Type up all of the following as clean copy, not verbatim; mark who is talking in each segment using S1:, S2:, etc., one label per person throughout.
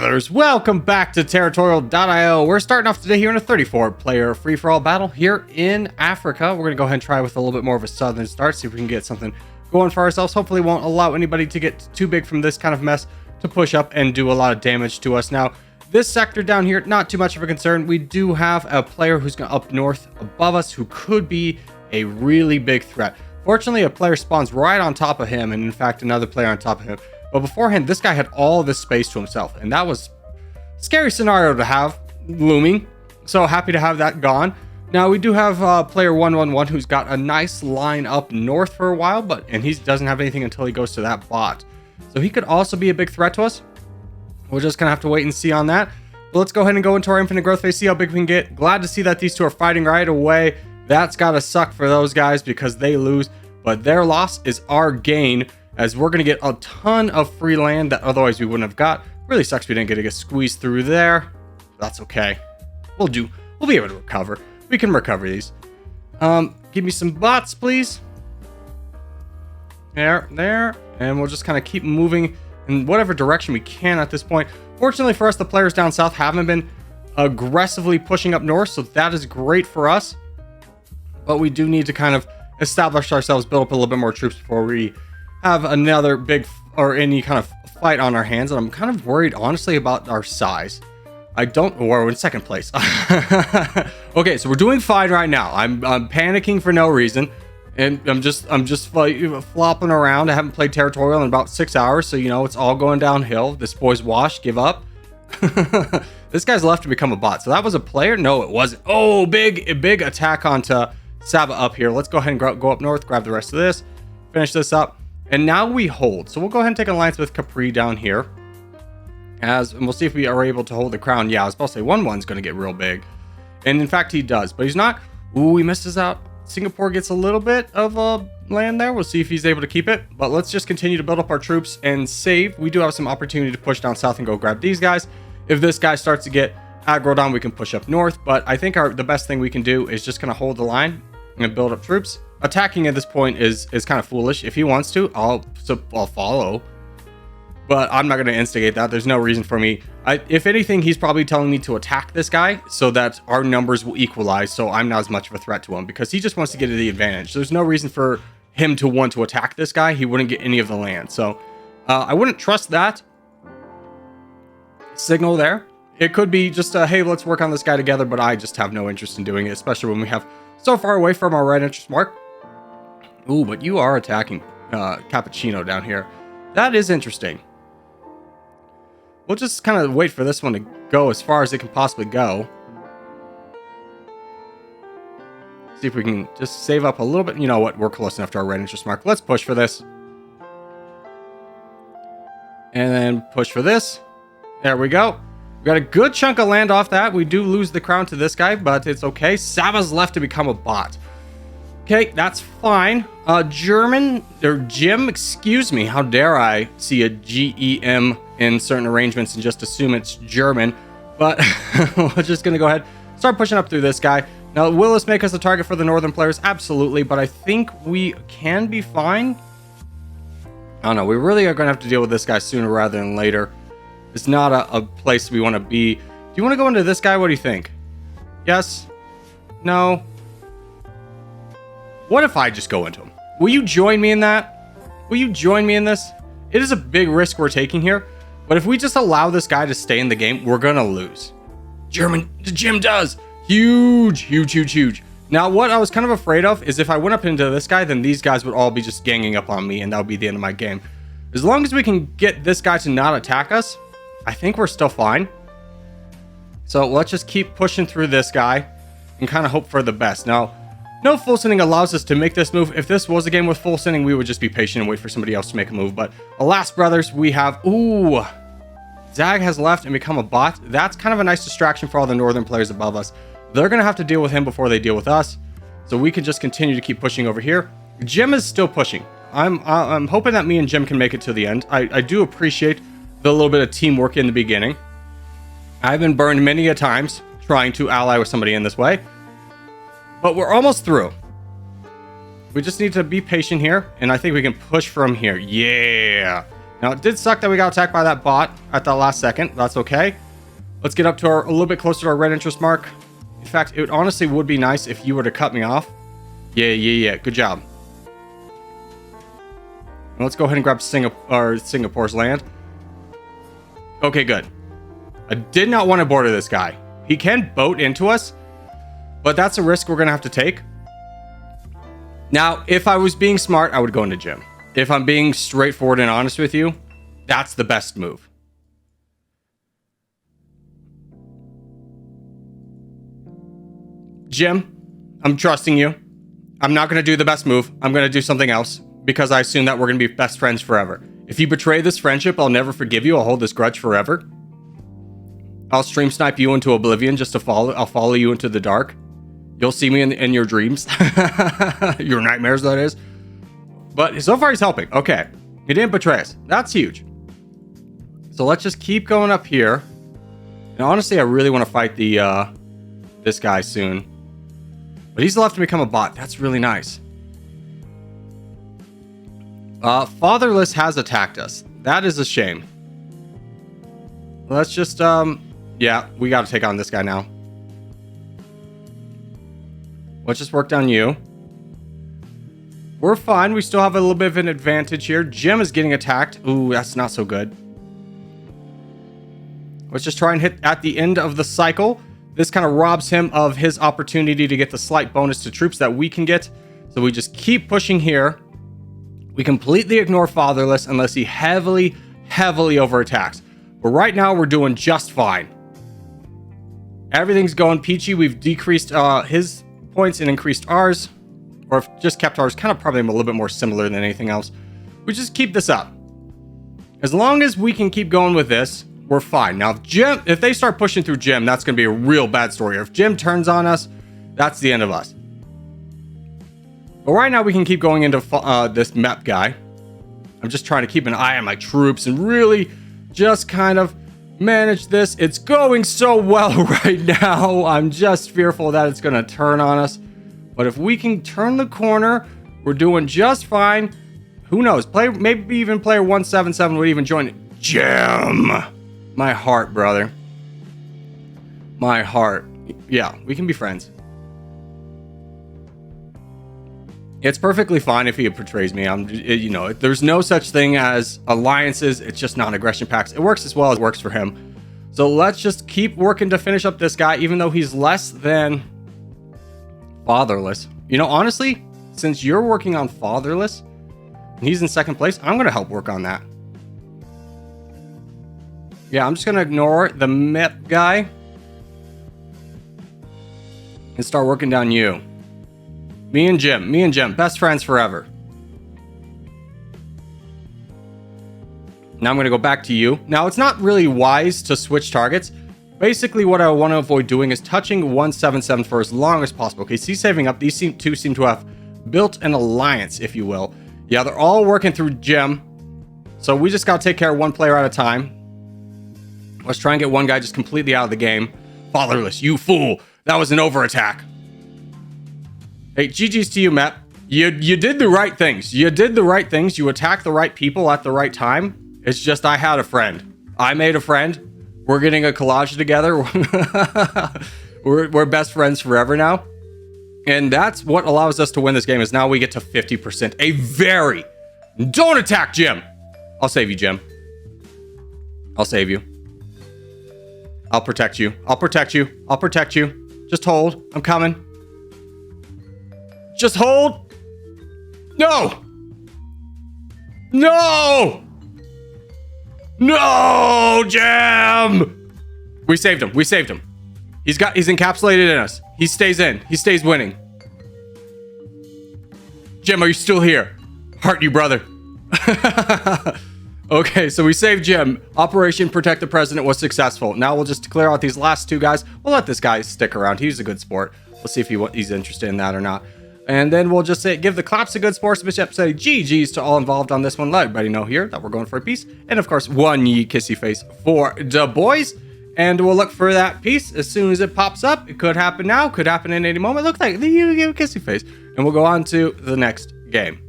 S1: brothers, welcome back to Territorial IO. We're starting off today here in a 34-player free-for-all battle here in Africa. We're going to go ahead and try with a little bit more of a southern start, see if we can get something going for ourselves. Hopefully won't allow anybody to get too big from this kind of mess to push up and do a lot of damage to us. Now, this sector down here, not too much of a concern. We do have a player who's going up north above us who could be a really big threat. Fortunately, a player spawns right on top of him, and in fact, another player on top of him. But beforehand, this guy had all this space to himself, and that was a scary scenario to have looming. So happy to have that gone. Now, we do have player 111 who's got a nice line up north for a while, and he doesn't have anything until he goes to that bot. So he could also be a big threat to us. We're just going to have to wait and see on that. But let's go ahead and go into our infinite growth phase, see how big we can get. Glad to see that these two are fighting right away. That's got to suck for those guys because they lose, but their loss is our gain, as we're going to get a ton of free land that otherwise we wouldn't have got. Really sucks we didn't get squeezed through there. That's okay. We'll be able to recover. We can recover these. Give me some bots, please. There. And we'll just kind of keep moving in whatever direction we can at this point. Fortunately for us, the players down south haven't been aggressively pushing up north, so that is great for us. But we do need to kind of establish ourselves, build up a little bit more troops before we have another big or any kind of fight on our hands. And I'm kind of worried, honestly, about our size. We're in second place. Okay, so we're doing fine right now. I'm panicking for no reason, and I'm just flopping around. I haven't played Territorial in about 6 hours, so you know it's all going downhill. This boy's washed. Give up. This guy's left to become a bot. So that was a player? No, it wasn't. Oh, big attack onto Saba up here. Let's go ahead and go up north, grab the rest of this, finish this up. And now we hold. So we'll go ahead and take an alliance with Capri down here. And we'll see if we are able to hold the crown. Yeah, I was about to say 1-1's going to get real big. And in fact, he does. But he's not. Ooh, he misses out. Singapore gets a little bit of land there. We'll see if he's able to keep it. But let's just continue to build up our troops and save. We do have some opportunity to push down south and go grab these guys. If this guy starts to get aggroed on, we can push up north. But I think the best thing we can do is just going to hold the line and build up troops. Attacking at this point is kind of foolish. If he wants to, I'll follow, but I'm not going to instigate that. There's no reason for me. If anything, he's probably telling me to attack this guy so that our numbers will equalize, so I'm not as much of a threat to him, because he just wants to get the advantage. There's no reason for him to want to attack this guy. He wouldn't get any of the land, so I wouldn't trust that signal there. It could be just hey, let's work on this guy together, but I just have no interest in doing it, especially when we have so far away from our right interest mark. Ooh, but you are attacking Cappuccino down here. That is interesting. We'll just kind of wait for this one to go as far as it can possibly go. See if we can just save up a little bit. You know what? We're close enough to our right interest mark. Let's push for this. And then push for this. There we go. We got a good chunk of land off that. We do lose the crown to this guy, but it's okay. Saba's left to become a bot. Okay, that's fine. Jim, excuse me. How dare I see a GEM in certain arrangements and just assume it's German. But we're just going to go ahead, start pushing up through this guy. Now, will this make us a target for the northern players? Absolutely, but I think we can be fine. I don't know. We really are going to have to deal with this guy sooner rather than later. It's not a place we want to be. Do you want to go into this guy? What do you think? Yes? No? What if I just go into him? Will you join me in that? Will you join me in this? It is a big risk we're taking here, but if we just allow this guy to stay in the game, we're gonna lose. Jim does. Huge. Now, what I was kind of afraid of is if I went up into this guy, then these guys would all be just ganging up on me, and that would be the end of my game. As long as we can get this guy to not attack us, I think we're still fine. So let's just keep pushing through this guy and kind of hope for the best. Now, no full sending allows us to make this move. If this was a game with full sending, we would just be patient and wait for somebody else to make a move. But alas, brothers, we have... Ooh, Zag has left and become a bot. That's kind of a nice distraction for all the northern players above us. They're going to have to deal with him before they deal with us. So we can just continue to keep pushing over here. Jim is still pushing. I'm hoping that me and Jim can make it to the end. I do appreciate the little bit of teamwork in the beginning. I've been burned many a times trying to ally with somebody in this way. But we're almost through. We just need to be patient here, and I think we can push from here. Yeah. Now, it did suck that we got attacked by that bot at the last second. That's okay. Let's get up to a little bit closer to our red interest mark. In fact, it honestly would be nice if you were to cut me off. Yeah. Good job. Now let's go ahead and grab Singapore's land. Okay, good. I did not want to border this guy. He can boat into us, but that's a risk we're going to have to take. Now, if I was being smart, I would go into Jim. If I'm being straightforward and honest with you, that's the best move. Jim, I'm trusting you. I'm not going to do the best move. I'm going to do something else because I assume that we're going to be best friends forever. If you betray this friendship, I'll never forgive you. I'll hold this grudge forever. I'll stream snipe you into oblivion just to follow. I'll follow you into the dark. You'll see me in your dreams. Your nightmares, that is. But so far, he's helping. Okay. He didn't betray us. That's huge. So let's just keep going up here. And honestly, I really want to fight this guy soon. But he's left to become a bot. That's really nice. Fatherless has attacked us. That is a shame. Let's just, yeah, we got to take on this guy now. Let's just work down you. We're fine. We still have a little bit of an advantage here. Jim is getting attacked. Ooh, that's not so good. Let's just try and hit at the end of the cycle. This kind of robs him of his opportunity to get the slight bonus to troops that we can get. So we just keep pushing here. We completely ignore Fatherless unless he heavily overattacks. But right now, we're doing just fine. Everything's going peachy. We've decreased his points and increased ours. Or just kept ours kind of probably a little bit more similar than anything else. We just keep this up. As long as we can keep going with this, we're fine. Now, if they start pushing through Jim, that's going to be a real bad story. If Jim turns on us, that's the end of us. But right now, we can keep going into this map guy. I'm just trying to keep an eye on my troops and really just kind of manage this. It's going so well right now. I'm just fearful that it's going to turn on us. But if we can turn the corner, we're doing just fine. Who knows? Maybe even player 177 would even join it. Jim! My heart, brother. My heart. Yeah, we can be friends. It's perfectly fine if he betrays me. There's no such thing as alliances. It's just non-aggression pacts. It works as well as it works for him. So let's just keep working to finish up this guy, even though he's less than Fatherless. Honestly, since you're working on Fatherless and he's in second place, I'm going to help work on that. Yeah, I'm just going to ignore the MEP guy and start working down you. Me and Jim, best friends forever. Now I'm going to go back to you. Now, it's not really wise to switch targets. Basically, what I want to avoid doing is touching 177 for as long as possible. Okay, he's saving up. These two seem to have built an alliance, if you will. Yeah, they're all working through Jim. So we just got to take care of one player at a time. Let's try and get one guy just completely out of the game. Fatherless, you fool. That was an over attack. Hey, GG's to you, Matt. You did the right things. You did the right things. You attacked the right people at the right time. It's just I had a friend. I made a friend. We're getting a collage together. we're best friends forever now. And that's what allows us to win this game is now we get to 50%. Don't attack Jim. I'll save you, Jim. I'll save you. I'll protect you. I'll protect you. I'll protect you. Just hold. I'm coming. Just hold. No. No. No, Jim! We saved him. We saved him. He's encapsulated in us. He stays in. He stays winning. Jim, are you still here? Heart you, brother. Okay, so we saved Jim. Operation Protect the President was successful. Now we'll just clear out these last two guys. We'll let this guy stick around. He's a good sport. We'll see if he's interested in that or not. And then we'll just give the claps a good sportsmanship. Say GG's to all involved on this one. Let everybody know here that we're going for a piece. And of course, one ye kissy face for the boys. And we'll look for that piece as soon as it pops up. It could happen now, could happen in any moment. Look like you give a kissy face. And we'll go on to the next game.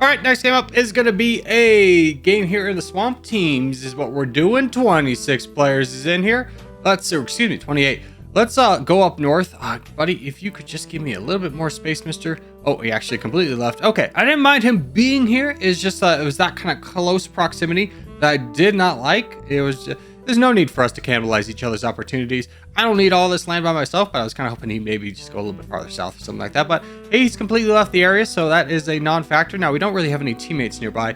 S1: All right, next game up is going to be a game here in the Swamp Teams is what we're doing. 26 players is in here. Excuse me, 28. Let's go up north. Buddy, if you could just give me a little bit more space, mister. Oh, he actually completely left. Okay, I didn't mind him being here. It's just it was that kind of close proximity that I did not like. It was just, there's no need for us to cannibalize each other's opportunities. I don't need all this land by myself, but I was kind of hoping he maybe just go a little bit farther south or something like that. But hey, he's completely left the area, so that is a non-factor. Now, we don't really have any teammates nearby,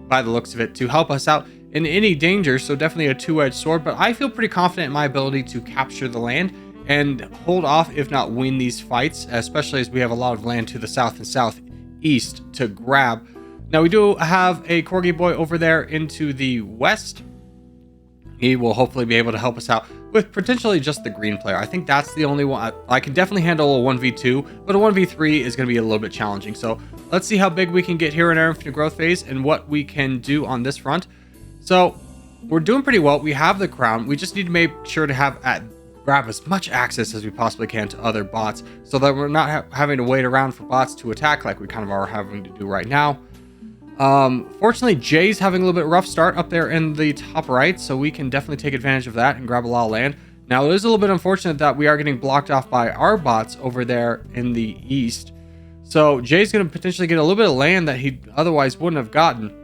S1: by the looks of it, to help us out in any danger, so definitely a two-edged sword. But I feel pretty confident in my ability to capture the land and hold off, if not win these fights, especially as we have a lot of land to the south and southeast to grab. Now, we do have a Corgi boy over there into the west. He will hopefully be able to help us out with potentially just the green player. I think that's the only one. I can definitely handle a 1v2, but a 1v3 is going to be a little bit challenging. So let's see how big we can get here in our infinite growth phase and what we can do on this front. So we're doing pretty well. We have the crown. We just need to make sure to grab as much access as we possibly can to other bots so that we're not having to wait around for bots to attack like we kind of are having to do right now. Fortunately, Jay's having a little bit rough start up there in the top right, so we can definitely take advantage of that and grab a lot of land. Now, it is a little bit unfortunate that we are getting blocked off by our bots over there in the east. So Jay's going to potentially get a little bit of land that he otherwise wouldn't have gotten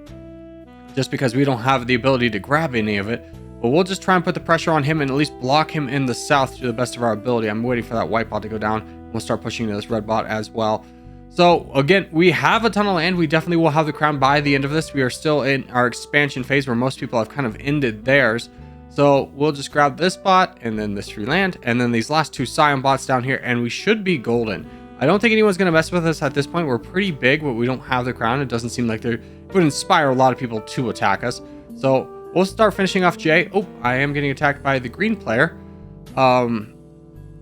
S1: just because we don't have the ability to grab any of it. But we'll just try and put the pressure on him and at least block him in the south to the best of our ability. I'm waiting for that white bot to go down. We'll start pushing to this red bot as well. So again, we have a ton of land. We definitely will have the crown by the end of this. We are still in our expansion phase where most people have kind of ended theirs. So we'll just grab this bot and then this free land and then these last two Scion bots down here, and we should be golden. I don't think anyone's going to mess with us at this point. We're pretty big, but we don't have the crown. It doesn't seem like it would inspire a lot of people to attack us. So we'll start finishing off Jay. Oh, I am getting attacked by the green player.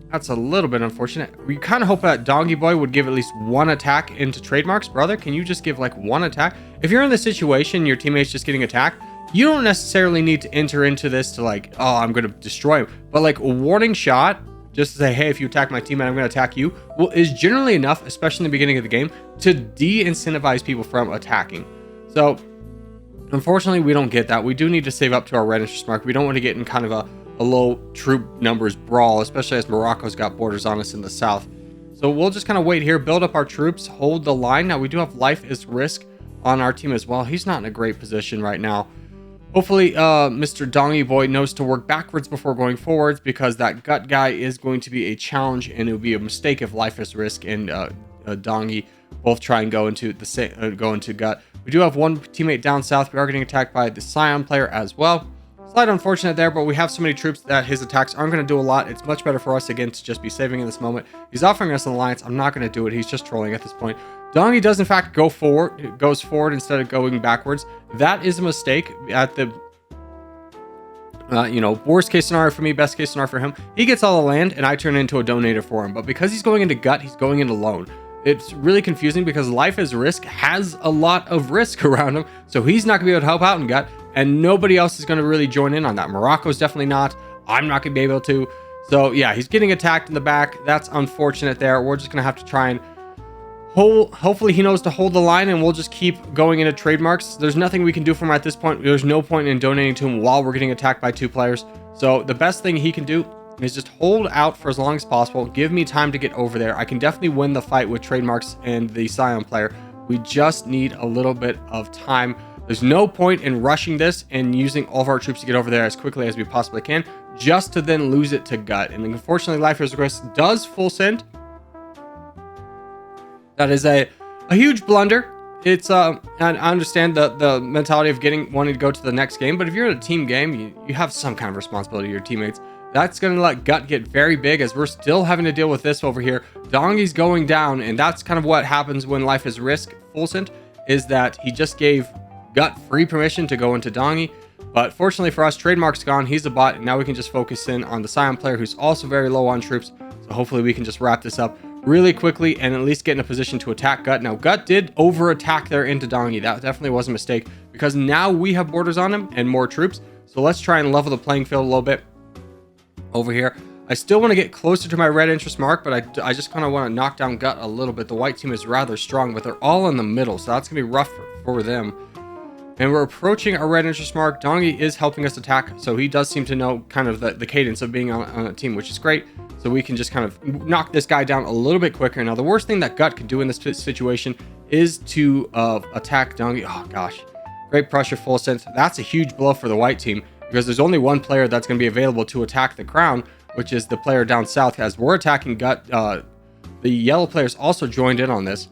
S1: That's a little bit unfortunate. We kind of hope that Donkey Boy would give at least one attack into trademarks. Brother, can you just give like one attack? If you're in the situation, your teammate's just getting attacked, you don't necessarily need to enter into this to like, oh, I'm going to destroy him. But like a warning shot, just to say, hey, if you attack my teammate, I'm going to attack you, well, is generally enough, especially in the beginning of the game, to de-incentivize people from attacking. So unfortunately, we don't get that. We do need to save up to our red interest mark. We don't want to get in kind of a low troop numbers brawl, especially as Morocco's got borders on us in the south. So we'll just kind of wait here, build up our troops, hold the line. Now we do have life is risk on our team as well. He's not in a great position right now. Hopefully Mr. Dongy Boy knows to work backwards before going forwards, because that gut guy is going to be a challenge, and it would be a mistake if life is risk and Dongy both try and go into gut. We do have one teammate down south. We are getting attacked by the Scion player as well. Slight unfortunate there, but we have so many troops that his attacks aren't going to do a lot. It's much better for us, again, to just be saving in this moment. He's offering us an alliance. I'm not going to do it. He's just trolling at this point. Dongy does, in fact, goes forward instead of going backwards. That is a mistake at the, worst case scenario for me, best case scenario for him. He gets all the land, and I turn into a donator for him. But because he's going into gut, he's going into loan. It's really confusing because life is risk has a lot of risk around him. So he's not going to be able to help out in gut. And nobody else is going to really join in on that. Morocco's definitely not. I'm not going to be able to. So yeah, he's getting attacked in the back. That's unfortunate there. We're just going to have to try and hopefully he knows to hold the line, and we'll just keep going into trademarks. There's nothing we can do for him at this point. There's no point in donating to him while we're getting attacked by two players. So the best thing he can do is just hold out for as long as possible. Give me time to get over there. I can definitely win the fight with trademarks and the Scion player. We just need a little bit of time. There's no point in rushing this and using all of our troops to get over there as quickly as we possibly can, just to then lose it to gut. And unfortunately, Life is Risk does full send. That is a huge blunder. It's and I understand the mentality of wanting to go to the next game, but if you're in a team game, you have some kind of responsibility to your teammates. That's going to let gut get very big, as we're still having to deal with this over here. Dongy's going down, and that's kind of what happens when Life is Risk full sent, is that he just gave gut free permission to go into Dongy. But fortunately for us, trademark's gone. He's a bot, and now we can just focus in on the Scion player, who's also very low on troops. So hopefully we can just wrap this up really quickly and at least get in a position to attack gut. Now gut did over attack there into Dongy. That definitely was a mistake, because now we have borders on him and more troops. So let's try and level the playing field a little bit over here. I still want to get closer to my red interest mark, but I just kind of want to knock down Gut a little bit. The white team is rather strong, but they're all in the middle, so that's going to be rough for them. And we're approaching our red interest mark. Dongi is helping us attack, so he does seem to know kind of the cadence of being on a team, which is great. So we can just kind of knock this guy down a little bit quicker. Now, the worst thing that Gut could do in this situation is to attack Dongi. Oh, gosh. Great pressure, full sense. That's a huge blow for the white team because there's only one player that's going to be available to attack the crown, which is the player down south. As we're attacking Gut, the yellow players also joined in on this.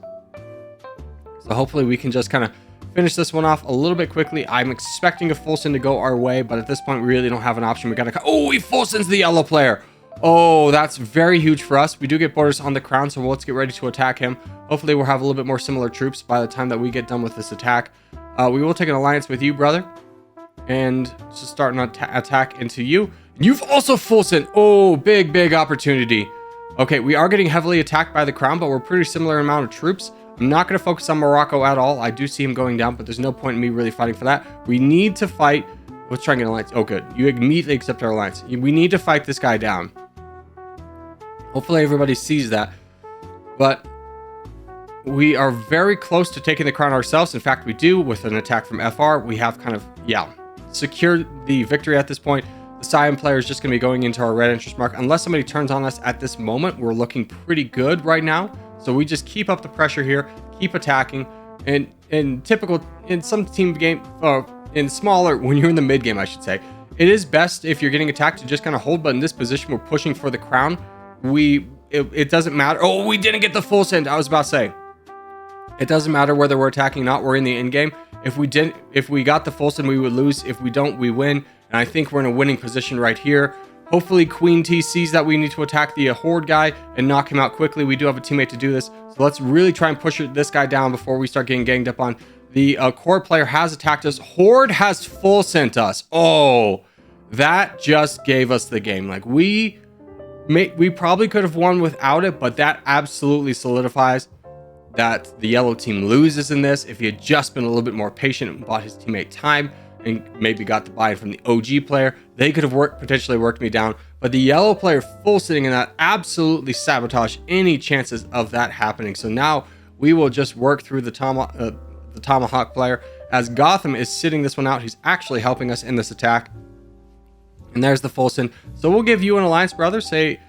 S1: So hopefully we can just kind of finish this one off a little bit quickly. I'm expecting a full send to go our way, but at this point we really don't have an option. We gotta... Oh, he full sends the yellow player. Oh, that's very huge for us. We do get borders on the crown, so let's get ready to attack him. Hopefully we'll have a little bit more similar troops by the time that we get done with this attack. We will take an alliance with you, brother, and just start an attack into you. You've also full sent. Oh, big opportunity. Okay, we are getting heavily attacked by the crown, but we're pretty similar amount of troops. I'm not going to focus on Morocco at all. I do see him going down, but there's no point in me really fighting for that. We need to fight. Let's try and get an alliance. Oh, good. You immediately accept our alliance. We need to fight this guy down. Hopefully everybody sees that. But we are very close to taking the crown ourselves. In fact, we do with an attack from FR. We have kind of, secured the victory at this point. The Siam player is just going to be going into our red interest mark. Unless somebody turns on us at this moment, we're looking pretty good right now. So we just keep up the pressure here, keep attacking, and in some team game, in smaller, when you're in the mid game, I should say, it is best if you're getting attacked to just kind of hold. But in this position, we're pushing for the crown. It doesn't matter. Oh, we didn't get the full send. I was about to say, it doesn't matter whether we're attacking or not. We're in the end game. If we got the full send, we would lose. If we don't, we win. And I think we're in a winning position right here. Hopefully Queen T sees that we need to attack the Horde guy and knock him out quickly. We do have a teammate to do this. So let's really try and push this guy down before we start getting ganged up on. The core player has attacked us. Horde has full sent us. Oh, that just gave us the game. Like we probably could have won without it, but that absolutely solidifies that the yellow team loses in this. If he had just been a little bit more patient and bought his teammate time, and maybe got the buy-in from the OG player, they could have potentially worked me down. But the yellow player full sitting in that absolutely sabotaged any chances of that happening. So now we will just work through the Tomahawk player as Gotham is sitting this one out. He's actually helping us in this attack. And there's the full send. So we'll give you an alliance, brother. Say,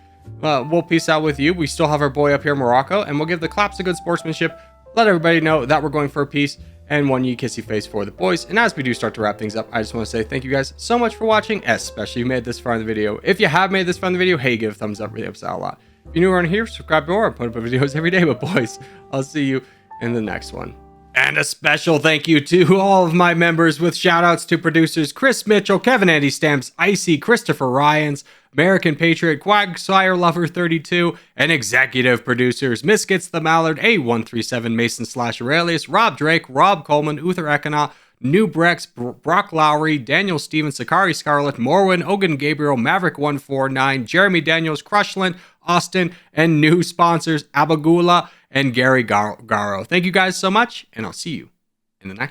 S1: we'll peace out with you. We still have our boy up here, Morocco, and we'll give the claps of good sportsmanship. Let everybody know that we're going for a peace. And one kissy face for the boys. And as we do start to wrap things up, I just want to say thank you guys so much for watching, especially if you made this far in the video. If you have made this far in the video, hey, give a thumbs up, really helps out a lot. If you're new around here, subscribe more. I put up videos every day, but boys, I'll see you in the next one. And a special thank you to all of my members, with shout outs to producers Chris Mitchell, Kevin Andy Stamps, Icy, Christopher Ryans, American Patriot, Quagsire Lover 32, and executive producers Miskits the Mallard, A137 Mason / Aurelius, Rob Drake, Rob Coleman, Uther Ekana, New Brex, Brock Lowry, Daniel Stevens, Sakari Scarlett, Morwin, Ogan Gabriel, Maverick 149, Jeremy Daniels, Crushland, Austin, and new sponsors Abagula and Gary Garo. Thank you guys so much, and I'll see you in the next one.